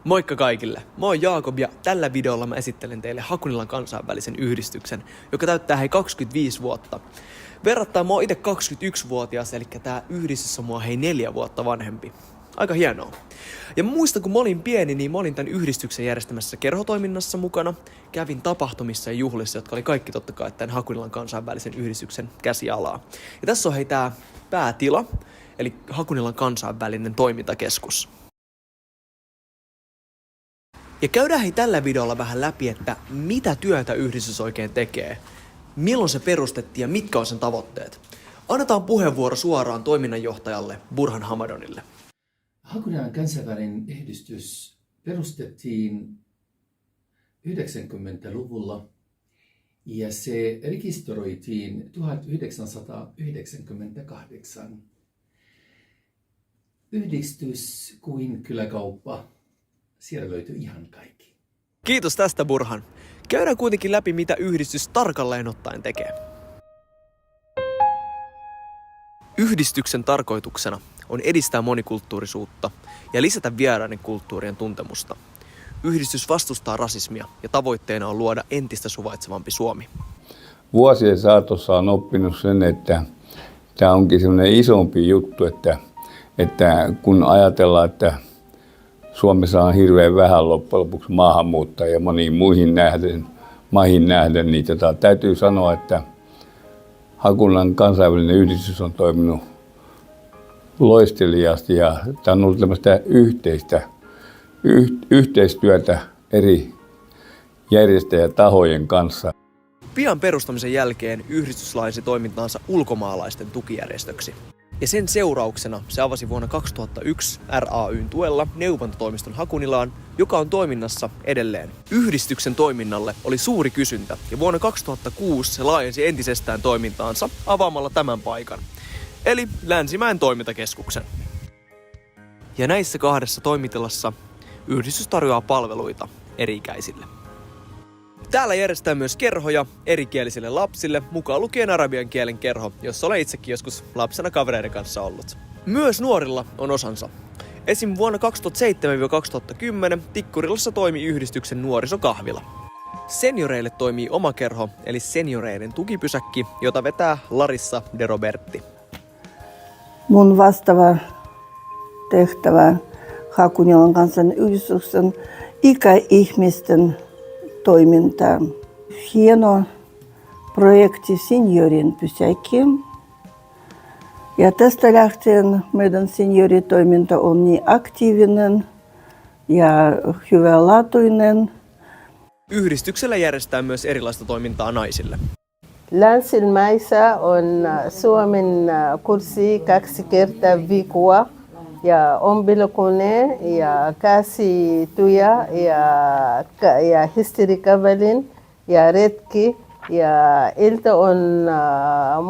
Moikka kaikille! Mä oon Jaakob ja tällä videolla mä esittelen teille Hakunilan kansainvälisen yhdistyksen, joka täyttää 25 vuotta. Verrattain mä oon itse 21-vuotias, eli tää yhdistys on mua 4 vuotta vanhempi. Aika hienoa. Ja mä muistan, kun mä olin pieni, niin mä olin tämän yhdistyksen järjestämässä kerhotoiminnassa mukana. Kävin tapahtumissa ja juhlissa, jotka oli kaikki totta kai tämän Hakunilan kansainvälisen yhdistyksen käsialaa. Ja tässä on tää päätila, eli Hakunilan kansainvälinen toimintakeskus. Ja käydään tällä videolla vähän läpi, että mitä työtä yhdistys oikein tekee, milloin se perustettiin ja mitkä on sen tavoitteet. Annetaan puheenvuoro suoraan toiminnanjohtajalle Burhan Hamadonille. Hakunilan kansainvälinen yhdistys perustettiin 90-luvulla ja se rekisteröitiin 1998. Yhdistys kuin kyläkauppa. Siellä löytyy ihan kaikki. Kiitos tästä, Burhan. Käydään kuitenkin läpi, mitä yhdistys tarkalleen ottaen tekee. Yhdistyksen tarkoituksena on edistää monikulttuurisuutta ja lisätä vieraiden kulttuurien tuntemusta. Yhdistys vastustaa rasismia ja tavoitteena on luoda entistä suvaitsevampi Suomi. Vuosien saatossa on oppinut sen, että tämä onkin sellainen isompi juttu, että kun ajatellaan, että Suomessa on hirveän vähän loppujen lopuksi maahanmuuttajia moniin muihin maihin nähden, niin täytyy sanoa, että Hakunilan kansainvälinen yhdistys on toiminut loisteliaasti ja tämä on ollut tämmöistä yhteistyötä eri järjestäjätahojen kanssa. Pian perustamisen jälkeen yhdistys laajensi toimintaansa ulkomaalaisten tukijärjestöksi. Ja sen seurauksena se avasi vuonna 2001 RAYn tuella neuvontatoimiston Hakunilaan, joka on toiminnassa edelleen. Yhdistyksen toiminnalle oli suuri kysyntä ja vuonna 2006 se laajensi entisestään toimintaansa avaamalla tämän paikan, eli Länsimäen toimintakeskuksen. Ja näissä 2 toimitilassa yhdistys tarjoaa palveluita eri-ikäisille. Täällä järjestetään myös kerhoja erikielisille lapsille, mukaan lukien arabian kielen kerho, jossa olen itsekin joskus lapsena kavereiden kanssa ollut. Myös nuorilla on osansa. Esim. Vuonna 2007-2010 Tikkurilassa toimi yhdistyksen nuorisokahvila. Senioreille toimii oma kerho, eli senioreiden tukipysäkki, jota vetää Larissa de Roberti. Mun vastaava tehtävä Hakunilan kansainvälisen yhdistyksen ikäihmisten toimintaa. Hieno projekti Seniorin pysäkki. Ja tästä lähtien meidän senioritoiminta on niin aktiivinen ja hyvälaatuinen. Yhdistyksellä järjestetään myös erilaista toimintaa naisille. Länsimäessä on Suomen kurssi 2 kertaa viikossa. Ja ombelokone ja käsityö ja historiikavalin ja retki ja ilta on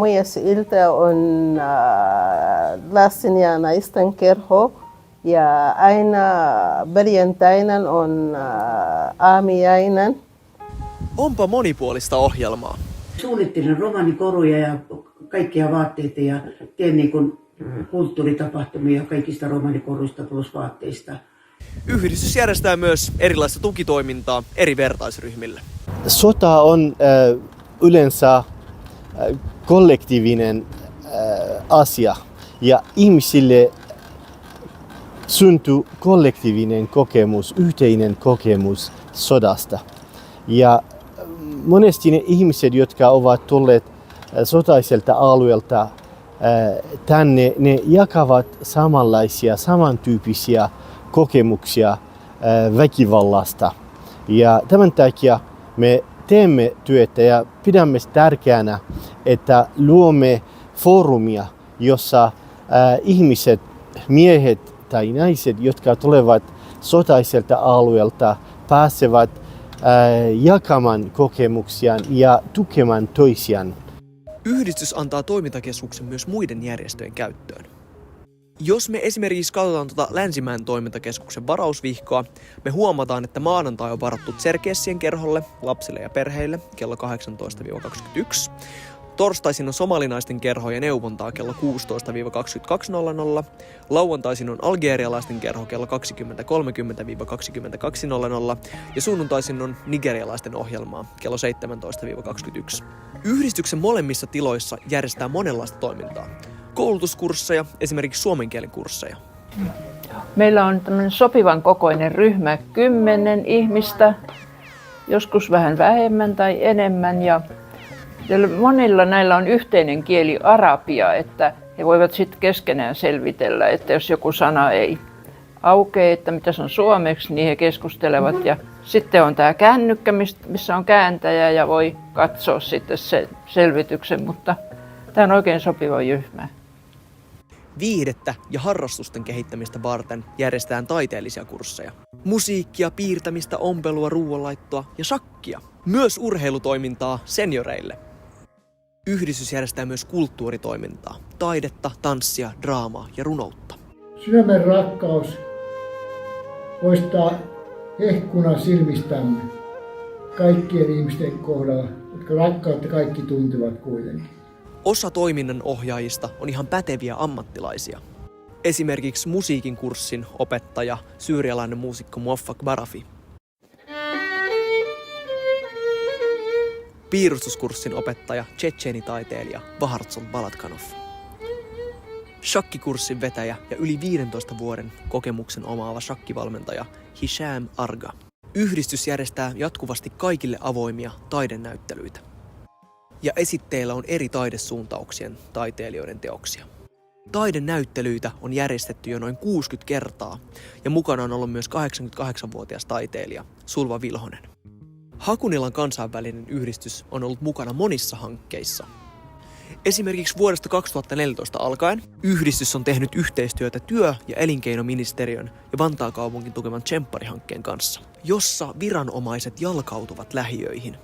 myös ilta on lasten ja naisten kerho ja aina perjantaina on aamiainen. Onpa monipuolista ohjelmaa. Suunnittelen romanikoruja ja kaikkia vaatteita ja teen niin kuin kulttuuritapahtumia kaikista romanikoruista plus vaatteista. Yhdistys järjestää myös erilaista tukitoimintaa eri vertaisryhmille. Sota on yleensä kollektiivinen asia ja ihmisille syntyy kollektiivinen kokemus, yhteinen kokemus sodasta. Ja monesti ne ihmiset, jotka ovat tulleet sotaiselta alueelta tänne, ne jakavat samanlaisia, samantyyppisiä kokemuksia väkivallasta. Ja tämän takia me teemme työtä ja pidämme tärkeänä, että luomme foorumia, jossa ihmiset, miehet tai naiset, jotka tulevat sotaiselta alueelta, pääsevät jakamaan kokemuksiaan ja tukemaan toisiaan. Yhdistys antaa toimintakeskuksen myös muiden järjestöjen käyttöön. Jos me esimerkiksi katsotaan Länsimäen toimintakeskuksen varausvihkoa, me huomataan, että maanantai on varattu Tserkessien kerholle, lapsille ja perheille kello 18-21. Torstaisin on somalinaisten kerho ja neuvontaa kello 16-22.00, lauantaisin on algerialaisten kerho kello 20.30-22.00 ja sunnuntaisin on nigerialaisten ohjelmaa kello 17-21. Yhdistyksen molemmissa tiloissa järjestää monenlaista toimintaa. Koulutuskursseja, esimerkiksi suomen kielen kursseja. Meillä on tämmöinen sopivan kokoinen ryhmä, 10 ihmistä, joskus vähän vähemmän tai enemmän. Ja monilla näillä on yhteinen kieli arabia, että he voivat sitten keskenään selvitellä, että jos joku sana ei aukea, että mitä se on suomeksi, niin he keskustelevat. Ja sitten on tämä kännykkä, missä on kääntäjä ja voi katsoa sitten sen selvityksen, mutta tämä on oikein sopiva ryhmä. Viihdettä ja harrastusten kehittämistä varten järjestetään taiteellisia kursseja. Musiikkia, piirtämistä, ompelua, ruoanlaittoa ja shakkia. Myös urheilutoimintaa senioreille. Yhdistys järjestää myös kulttuuritoimintaa, taidetta, tanssia, draamaa ja runoutta. Sydämen rakkaus poistaa hehkuna silmistämme kaikkien ihmisten kohdalla, jotka rakkautta kaikki tuntevat kuitenkin. Osa toiminnan ohjaajista on ihan päteviä ammattilaisia. Esimerkiksi musiikin kurssin opettaja, syyrialainen muusikko Muaffak Barafi. Piirustuskurssin opettaja, tšetšeenitaiteilija Vahartson Balatkanov. Shakkikurssin vetäjä ja yli 15 vuoden kokemuksen omaava shakkivalmentaja Hisham Arga. Yhdistys järjestää jatkuvasti kaikille avoimia taidenäyttelyitä. Ja esitteillä on eri taidesuuntauksien taiteilijoiden teoksia. Taidenäyttelyitä on järjestetty jo noin 60 kertaa ja mukana on ollut myös 88-vuotias taiteilija Sulva Vilhonen. Hakunilan kansainvälinen yhdistys on ollut mukana monissa hankkeissa. Esimerkiksi vuodesta 2014 alkaen yhdistys on tehnyt yhteistyötä työ- ja elinkeinoministeriön ja Vantaan kaupungin tukeman Tsemppari-hankkeen kanssa, jossa viranomaiset jalkautuvat lähiöihin.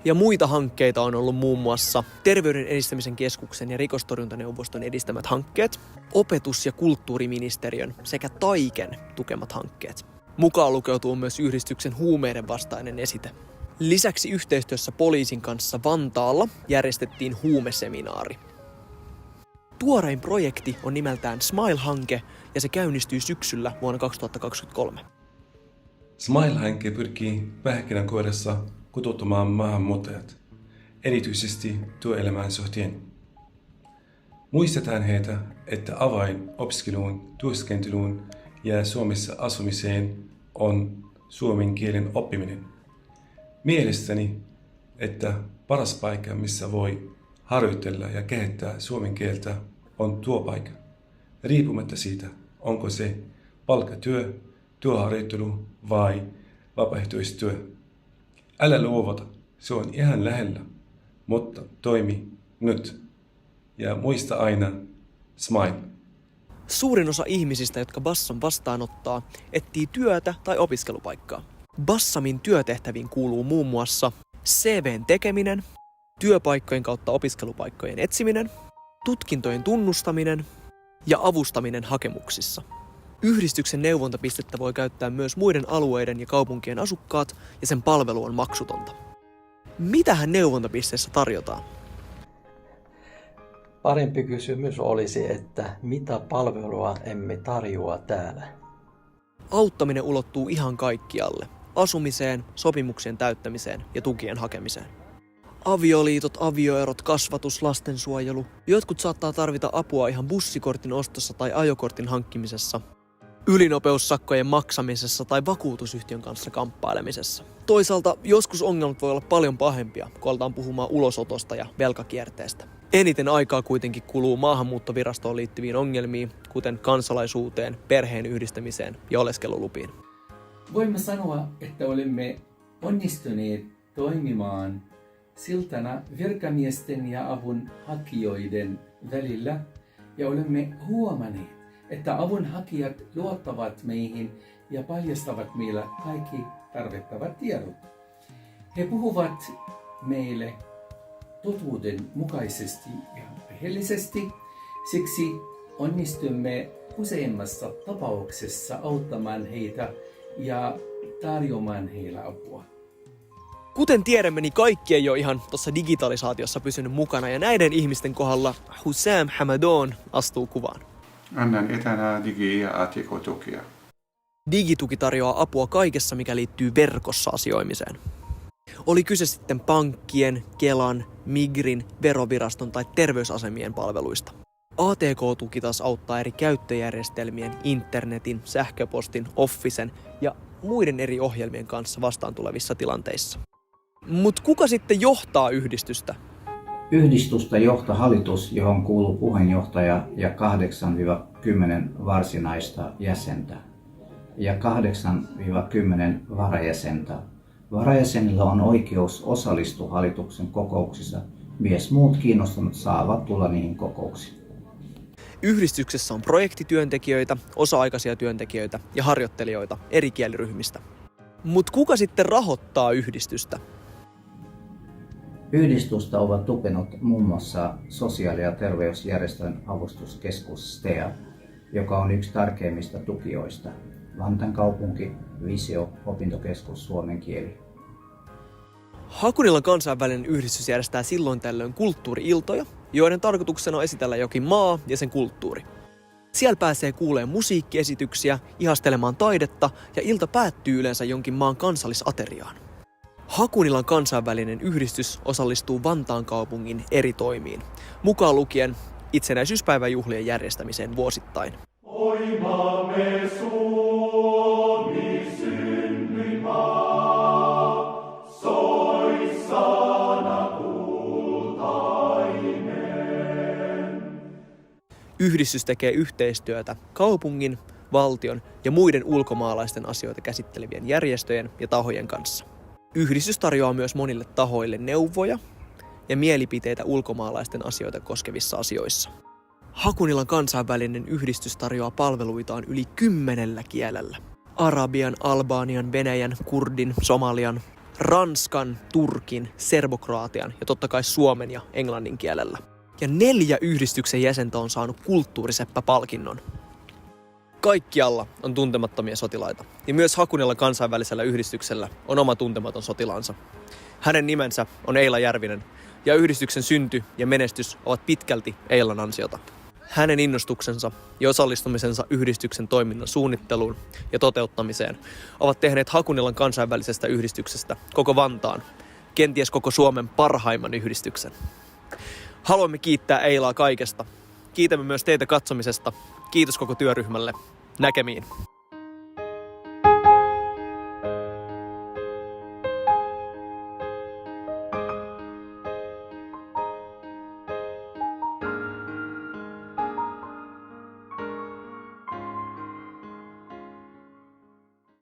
Ja muita hankkeita on ollut muun muassa Terveyden edistämisen keskuksen ja rikostorjuntaneuvoston edistämät hankkeet, opetus- ja kulttuuriministeriön sekä Taiken tukemat hankkeet. Mukaan lukeutuu myös yhdistyksen huumeiden vastainen esite. Lisäksi yhteistyössä poliisin kanssa Vantaalla järjestettiin huumeseminaari. Tuorein projekti on nimeltään Smile-hanke ja se käynnistyy syksyllä vuonna 2023. Smile-hanke pyrkii pähkinänkuoressa kotouttamaan maahanmuuttajat, erityisesti työelämän suhteen. Muistetaan heitä, että avain opiskeluun, työskentelyyn ja Suomessa asumiseen on suomen kielen oppiminen. Mielestäni, että paras paikka, missä voi harjoitella ja kehittää suomen kieltä, on työpaikka. Riippumatta siitä, onko se palkkatyö, työharjoittelu vai vapaaehtoistyö. Älä luovata, se on ihan lähellä, mutta toimi nyt. Ja muista aina, smile. Suurin osa ihmisistä, jotka Bassam vastaanottaa, etsii työtä tai opiskelupaikkaa. Bassamin työtehtäviin kuuluu muun muassa CV:n tekeminen, työpaikkojen kautta opiskelupaikkojen etsiminen, tutkintojen tunnustaminen ja avustaminen hakemuksissa. Yhdistyksen neuvontapistettä voi käyttää myös muiden alueiden ja kaupunkien asukkaat ja sen palvelu on maksutonta. Mitähän neuvontapisteessä tarjotaan? Parempi kysymys olisi, että mitä palvelua emme tarjoa täällä? Auttaminen ulottuu ihan kaikkialle. Asumiseen, sopimuksien täyttämiseen ja tukien hakemiseen. Avioliitot, avioerot, kasvatus, lastensuojelu. Jotkut saattaa tarvita apua ihan bussikortin ostossa tai ajokortin hankkimisessa, ylinopeussakkojen maksamisessa tai vakuutusyhtiön kanssa kamppailemisessa. Toisaalta joskus ongelmat voi olla paljon pahempia, kun aletaan puhumaan ulosotosta ja velkakierteestä. Eniten aikaa kuitenkin kuluu maahanmuuttovirastoon liittyviin ongelmiin, kuten kansalaisuuteen, perheen yhdistämiseen ja oleskelulupiin. Voimme sanoa, että olemme onnistuneet toimimaan siltana virkamiesten ja avun hakijoiden välillä ja olemme huomanneet, että avunhakijat luottavat meihin ja paljastavat meille kaikki tarvittavat tiedot. He puhuvat meille totuuden mukaisesti ja rehellisesti, siksi onnistumme useimmassa tapauksessa auttamaan heitä ja tarjoamaan heille apua. Kuten tiedämme, niin kaikki ei ole ihan tuossa digitalisaatiossa pysynyt mukana, ja näiden ihmisten kohdalla Hussam Hamadon astuu kuvaan. Annan etänä digi- ja ATK-tukia. Digituki tarjoaa apua kaikessa, mikä liittyy verkossa asioimiseen. Oli kyse sitten pankkien, Kelan, Migrin, veroviraston tai terveysasemien palveluista. ATK-tuki taas auttaa eri käyttöjärjestelmien, internetin, sähköpostin, Officen ja muiden eri ohjelmien kanssa vastaan tulevissa tilanteissa. Mut kuka sitten johtaa yhdistystä? Yhdistystä johtaa hallitus, johon kuuluu puheenjohtaja ja 8-10 varsinaista jäsentä ja 8-10 varajäsentä. Varajäsenillä on oikeus osallistua hallituksen kokouksissa. Myös muut kiinnostuneet saavat tulla niihin kokouksiin. Yhdistyksessä on projektityöntekijöitä, osa-aikaisia työntekijöitä ja harjoittelijoita eri kieliryhmistä. Mut kuka sitten rahoittaa yhdistystä? Yhdistystä ovat tukenut muun muassa sosiaali- ja terveysjärjestön avustuskeskus STEA, joka on yksi tärkeimmistä tukijoista. Vantaan kaupunki, Visio, opintokeskus suomen kieli. Hakunilan kansainvälinen yhdistys järjestää silloin tällöin kulttuuri-iltoja, joiden tarkoituksena on esitellä jokin maa ja sen kulttuuri. Siellä pääsee kuulemaan musiikkiesityksiä, ihastelemaan taidetta ja ilta päättyy yleensä jonkin maan kansallisateriaan. Hakunilan kansainvälinen yhdistys osallistuu Vantaan kaupungin eri toimiin, mukaan lukien itsenäisyyspäiväjuhlien järjestämiseen vuosittain. Oi maamme Suomi synnyinmaa, soi sana kultainen. Yhdistys tekee yhteistyötä kaupungin, valtion ja muiden ulkomaalaisten asioita käsittelevien järjestöjen ja tahojen kanssa. Yhdistys tarjoaa myös monille tahoille neuvoja ja mielipiteitä ulkomaalaisten asioita koskevissa asioissa. Hakunilan kansainvälinen yhdistys tarjoaa palveluitaan yli 10 kielellä. Arabian, Albanian, Venäjän, Kurdin, Somalian, Ranskan, Turkin, Serbokroatian ja totta kai suomen ja englannin kielellä. Ja 4 yhdistyksen jäsentä on saanut kulttuuriseppä-palkinnon. Kaikkialla on tuntemattomia sotilaita, ja myös Hakunilan kansainvälisellä yhdistyksellä on oma tuntematon sotilaansa. Hänen nimensä on Eila Järvinen, ja yhdistyksen synty ja menestys ovat pitkälti Eilan ansiota. Hänen innostuksensa ja osallistumisensa yhdistyksen toiminnan suunnitteluun ja toteuttamiseen ovat tehneet Hakunilan kansainvälisestä yhdistyksestä koko Vantaan, kenties koko Suomen parhaimman yhdistyksen. Haluamme kiittää Eilaa kaikesta. Kiitämme myös teitä katsomisesta. Kiitos koko työryhmälle. Näkemiin.